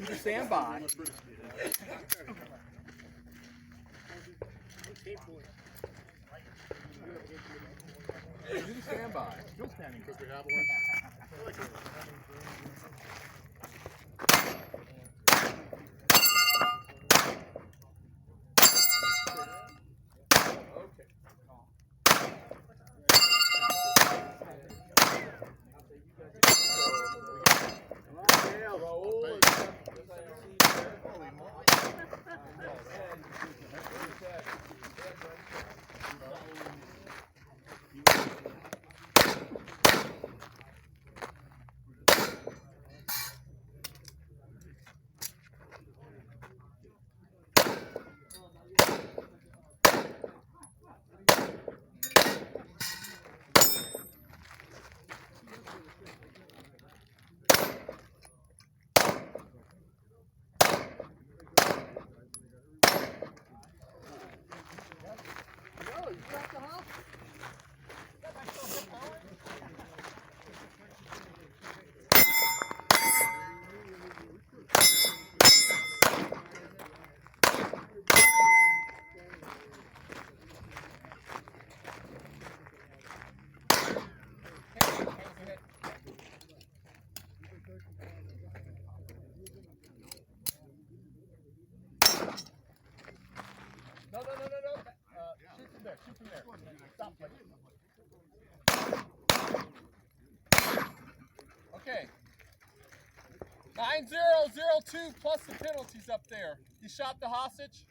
Shooter stand by. Shooter stand by. Still standing because we have one. No. Shoot from there. Stop playing. Okay. 9002 plus the penalties up there. You shot the hostage?